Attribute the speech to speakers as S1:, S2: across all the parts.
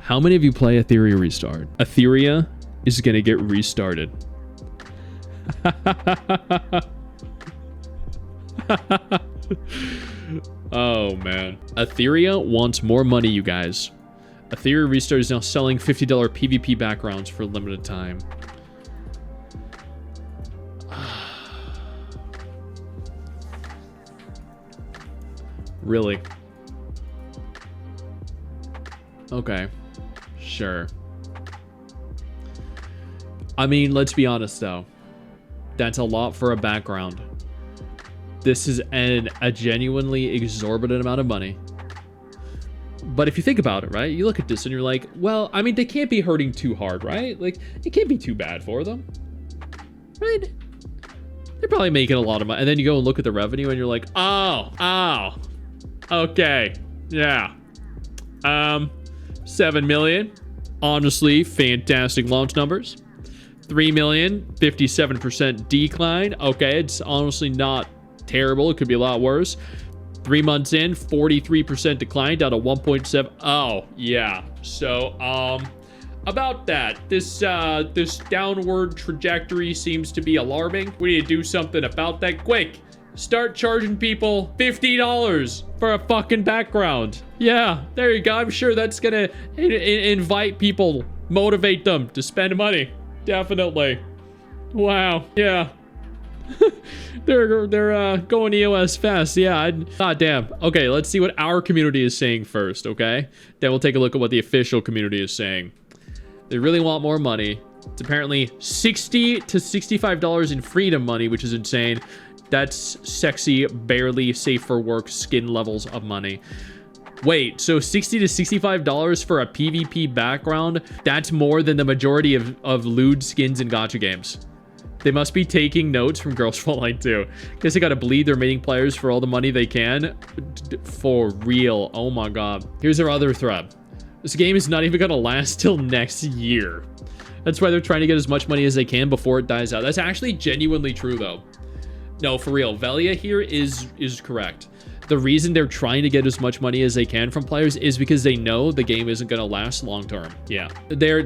S1: How many of you play Etheria Restart? Etheria is gonna get restarted. Oh man. Etheria wants more money, you guys. Etheria Restart is now selling $50 PvP backgrounds for a limited time. Really? Okay. Sure. I mean, let's be honest though. That's a lot for a background. This is a genuinely exorbitant amount of money. But if you think about it, right? You look at this and you're like, well, I mean, they can't be hurting too hard, right? Like, it can't be too bad for them. Right? They're probably making a lot of money. And then you go and look at the revenue and you're like, oh. Okay. Yeah. 7 million. Honestly, fantastic launch numbers. 3 million, 57% decline. Okay, it's honestly not terrible. It could be a lot worse. 3 months in, 43% decline down to 1.7. Oh, yeah. So, about that, this downward trajectory seems to be alarming. We need to do something about that quick. Start charging people $50 for a fucking background. Yeah, there you go. I'm sure that's gonna invite people, motivate them to spend money. Definitely. Wow. Yeah. they're going EOS fast. Yeah. God damn. Okay, let's see what our community is saying first, okay? Then we'll take a look at what the official community is saying. They really want more money. It's apparently $60 to $65 in freedom money, which is insane. That's sexy, barely safe for work skin levels of money. Wait, so $60 to $65 for a PvP background? That's more than the majority of lewd skins in gacha games. They must be taking notes from Girls Spotlight too. Guess they gotta bleed their mating players for all the money they can. For real, oh my god. Here's our other thread. This game is not even gonna last till next year. That's why they're trying to get as much money as they can before it dies out. That's actually genuinely true though. No, for real, Velia here is correct. The reason they're trying to get as much money as they can from players is because they know the game isn't going to last long term. Yeah, they're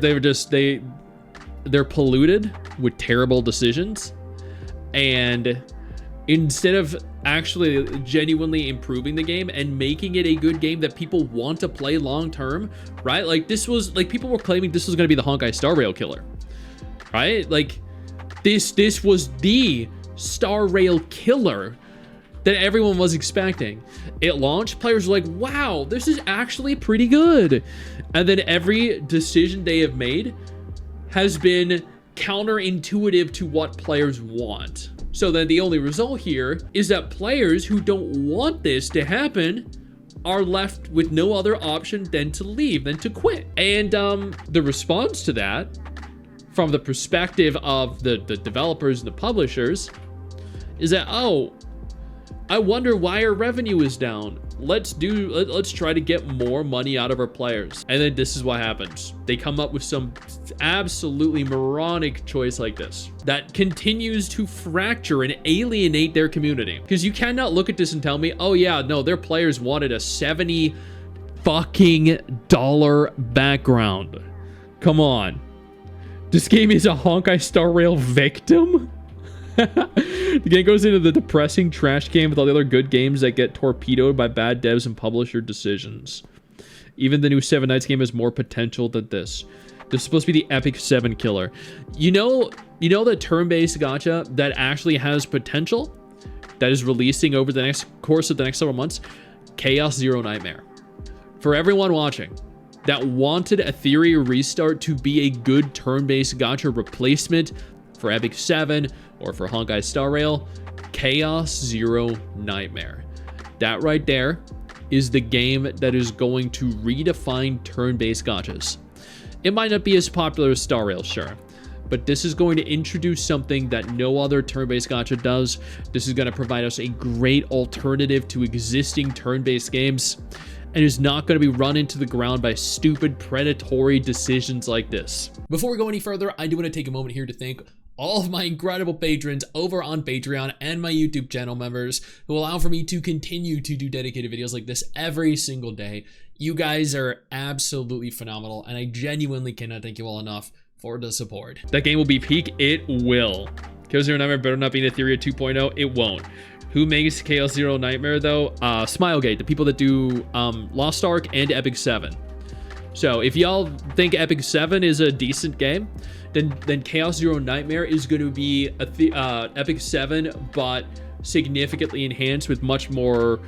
S1: polluted with terrible decisions, and instead of actually genuinely improving the game and making it a good game that people want to play long term, right? Like this was like people were claiming this was going to be the Honkai Star Rail killer, right? Like this was the Star Rail killer that everyone was expecting. It launched, players were like, wow, this is actually pretty good. And then every decision they have made has been counterintuitive to what players want. So then the only result here is that players who don't want this to happen are left with no other option than to leave, than to quit. And the response to that, from the perspective of the developers and the publishers, is that, oh, I wonder why our revenue is down. Let's try to get more money out of our players. And then this is what happens. They come up with some absolutely moronic choice like this that continues to fracture and alienate their community. Because you cannot look at this and tell me, oh yeah, no, their players wanted a $70 fucking background. Come on. This game is a Honkai Star Rail victim? The game goes into the depressing trash can with all the other good games that get torpedoed by bad devs and publisher decisions. Even the new Seven Knights game has more potential than this. This is supposed to be the epic 7 killer. You know the turn-based gacha that actually has potential, that is releasing over the course of the next several months? Chaos Zero Nightmare. For everyone watching that wanted Etheria Restart to be a good turn-based gacha replacement for Epic 7 or for Honkai Star Rail, Chaos Zero Nightmare. That right there is the game that is going to redefine turn-based gachas. It might not be as popular as Star Rail, sure, but this is going to introduce something that no other turn-based gacha does. This is going to provide us a great alternative to existing turn-based games, and is not going to be run into the ground by stupid predatory decisions like this. Before we go any further, I do want to take a moment here to thank all of my incredible patrons over on Patreon and my YouTube channel members who allow for me to continue to do dedicated videos like this every single day. You guys are absolutely phenomenal, and I genuinely cannot thank you all enough for the support. That game will be peak. It will. Chaos Zero Nightmare better not be an Etheria 2.0. It won't. Who makes Chaos Zero Nightmare though? Smilegate, the people that do Lost Ark and Epic 7. So if y'all think Epic 7 is a decent game, then Chaos Zero Nightmare is going to be Epic 7, but significantly enhanced with much more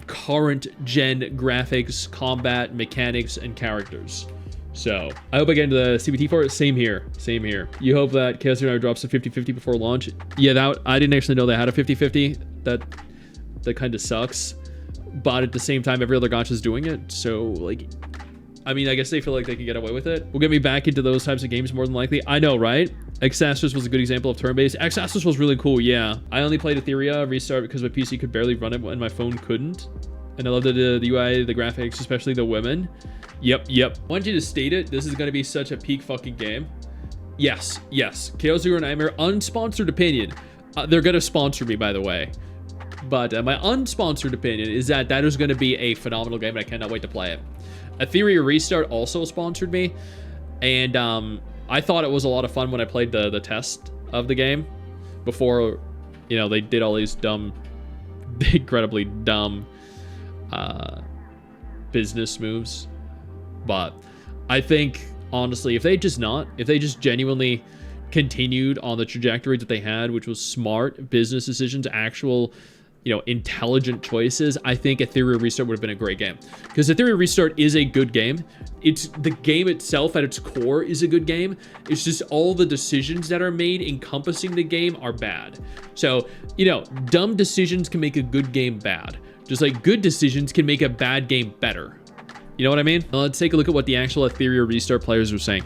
S1: current gen graphics, combat, mechanics, and characters. So I hope I get into the CBT for it. Same here. You hope that Chaos Zero drops to 50-50 before launch. Yeah, I didn't actually know they had a 50-50. That kind of sucks. But at the same time, every other gacha is doing it. So like, I mean, I guess they feel like they can get away with it. Will get me back into those types of games more than likely. I know, right? Exastus was a good example of turn-based. Exastus was really cool, yeah. I only played Etheria Restart because my PC could barely run it and my phone couldn't. And I loved the UI, the graphics, especially the women. Yep. I want you to state it. This is going to be such a peak fucking game. Yes. Chaos Zero Nightmare, unsponsored opinion. They're going to sponsor me, by the way. But my unsponsored opinion is that is going to be a phenomenal game, and I cannot wait to play it. Etheria Restart also sponsored me, and I thought it was a lot of fun when I played the test of the game before, you know, they did all these incredibly dumb business moves. But I think, honestly, if they just genuinely continued on the trajectory that they had, which was smart business decisions, actual, you know, intelligent choices, I think Etheria Restart would have been a great game. Because Etheria Restart is a good game. It's the game itself at its core is a good game. It's just all the decisions that are made encompassing the game are bad. So, you know, dumb decisions can make a good game bad. Just like good decisions can make a bad game better. You know what I mean? Let's take a look at what the actual Etheria Restart players are saying.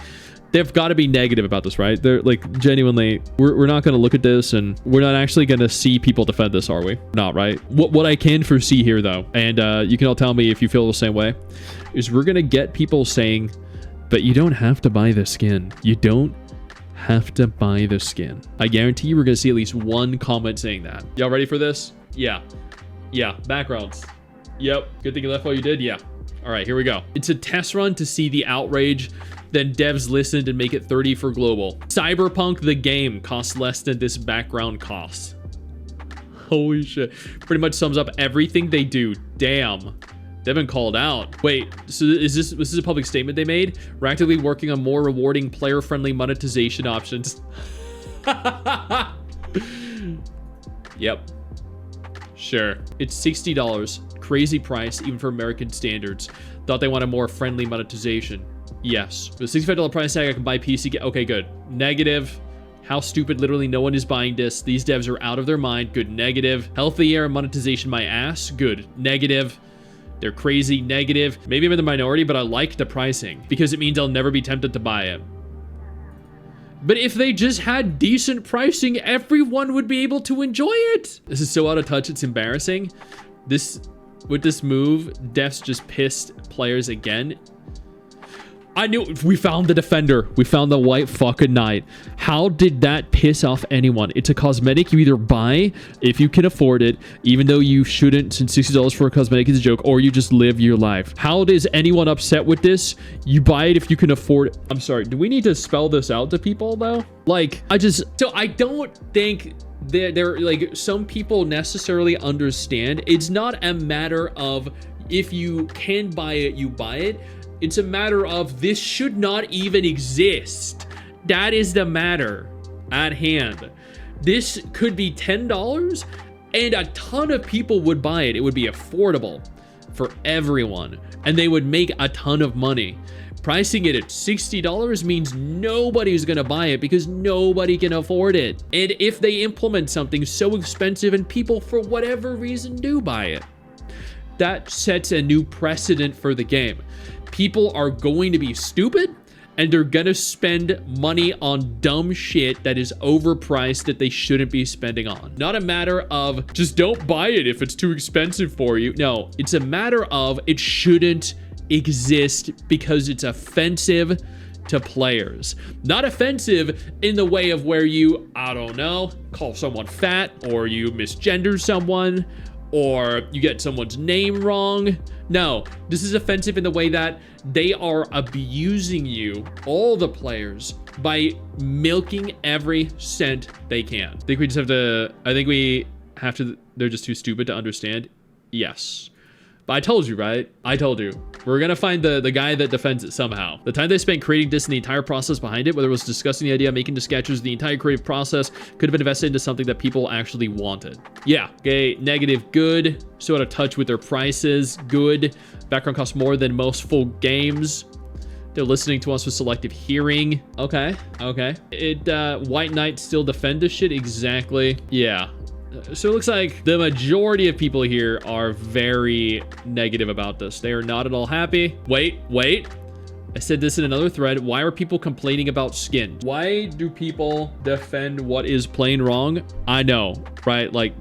S1: They've got to be negative about this, right? They're like, genuinely, we're not going to look at this, and we're not actually going to see people defend this, are we? Not, right? What I can foresee here, though, and you can all tell me if you feel the same way, is we're going to get people saying, but you don't have to buy the skin. You don't have to buy the skin. I guarantee you we're going to see at least one comment saying that. Y'all ready for this? Yeah. Backgrounds. Yep. Good thing you left while you did. Yeah. All right, here we go. It's a test run to see the outrage. Then devs listened and make it 30 for global. Cyberpunk the game costs less than this background costs. Holy shit. Pretty much sums up everything they do. Damn. They've been called out. Wait, so this is a public statement they made? We're actively working on more rewarding player-friendly monetization options. Yep. Sure. It's $60. Crazy price, even for American standards. Thought they wanted more friendly monetization. Yes. The $65 price tag, I can buy PC. Okay, good. Negative. How stupid. Literally no one is buying this. These devs are out of their mind. Good. Negative. Healthier monetization, my ass. Good. Negative. They're crazy. Negative. Maybe I'm in the minority, but I like the pricing because it means I'll never be tempted to buy it. But if they just had decent pricing, everyone would be able to enjoy it. This is so out of touch, it's embarrassing. With this move, devs just pissed players again. I knew we found the defender. We found the white fucking knight. How did that piss off anyone? It's a cosmetic you either buy if you can afford it, even though you shouldn't, since $60 for a cosmetic is a joke, or you just live your life. How is anyone upset with this? You buy it if you can afford it. I'm sorry, do we need to spell this out to people though? Like, so I don't think they're like, some people necessarily understand. It's not a matter of if you can buy it, you buy it. It's a matter of this should not even exist. That is the matter at hand. This could be $10 and a ton of people would buy it. It would be affordable for everyone and they would make a ton of money. Pricing it at $60 means nobody's gonna buy it because nobody can afford it. And if they implement something so expensive and people for whatever reason do buy it, that sets a new precedent for the game. People are going to be stupid and they're gonna spend money on dumb shit that is overpriced that they shouldn't be spending on. Not a matter of just don't buy it if it's too expensive for you. No, it's a matter of it shouldn't exist because it's offensive to players. Not offensive in the way of where you, I don't know, call someone fat or you misgender someone or you get someone's name wrong. No, this is offensive in the way that they are abusing you, all the players, by milking every cent they can. I think we have to, they're just too stupid to understand. Yes. But I told you, right? I told you. We're gonna find the guy that defends it somehow. The time they spent creating this and the entire process behind it, whether it was discussing the idea, making the sketches, the entire creative process, could have been invested into something that people actually wanted. Yeah, okay, negative, good. So out of touch with their prices, good. Background costs more than most full games. They're listening to us with selective hearing. Okay, okay. White Knight still defend this shit? Exactly. Yeah. So it looks like the majority of people here are very negative about this. They are not at all happy. Wait. I said this in another thread. Why are people complaining about skin? Why do people defend what is plain wrong? I know, right? Like,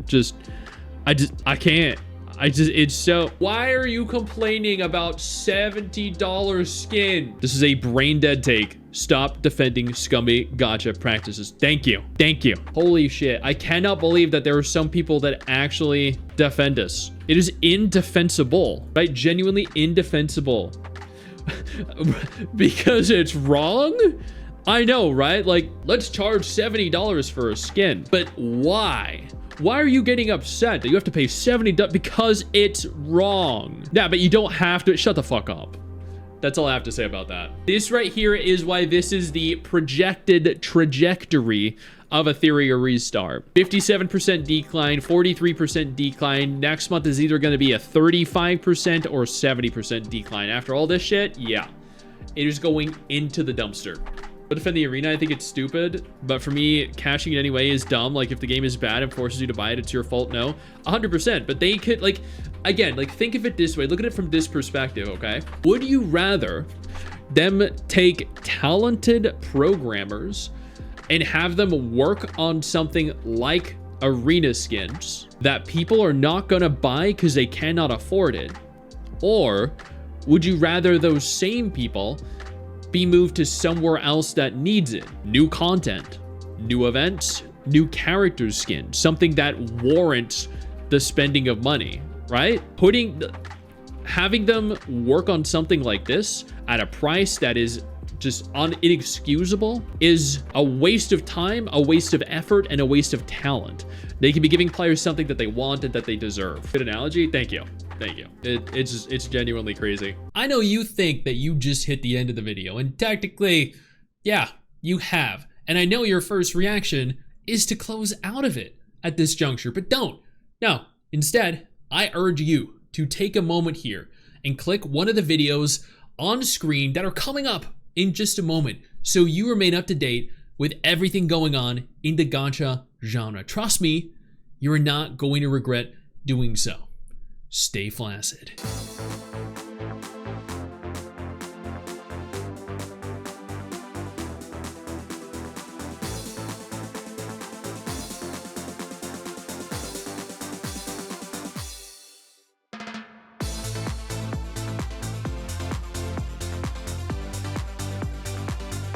S1: I can't. It's so, why are you complaining about $70 skin? This is a brain dead take. Stop defending scummy gacha practices. Thank you. Thank you. Holy shit. I cannot believe that there are some people that actually defend us. It is indefensible, right? Genuinely indefensible. Because it's wrong? I know, right? Like, let's charge $70 for a skin. But why? Why are you getting upset that you have to pay $70? Because it's wrong. Yeah, but you don't have to. Shut the fuck up. That's all I have to say about that. This right here is why this is the projected trajectory of Etheria restart. 57% decline, 43% decline. Next month is either going to be a 35% or 70% decline. After all this shit, yeah, it is going into the dumpster. But defend the arena, I think it's stupid. But for me, cashing it anyway is dumb. Like, if the game is bad and forces you to buy it, it's your fault. No, 100%. But they could, like, again, like, think of it this way. Look at it from this perspective, okay? Would you rather them take talented programmers and have them work on something like arena skins that people are not gonna buy because they cannot afford it? Or would you rather those same people be moved to somewhere else that needs it? New content, new events, new character skin, something that warrants the spending of money, right? Having them work on something like this at a price that is just inexcusable is a waste of time, a waste of effort, and a waste of talent. They can be giving players something that they want and that they deserve. Good analogy? Thank you. Thank you. It's genuinely crazy. I know you think that you just hit the end of the video, and technically, yeah, you have. And I know your first reaction is to close out of it at this juncture, but don't. No, instead, I urge you to take a moment here and click one of the videos on screen that are coming up in just a moment, so you remain up to date with everything going on in the gacha genre. Trust me, you're not going to regret doing so. Stay flaccid.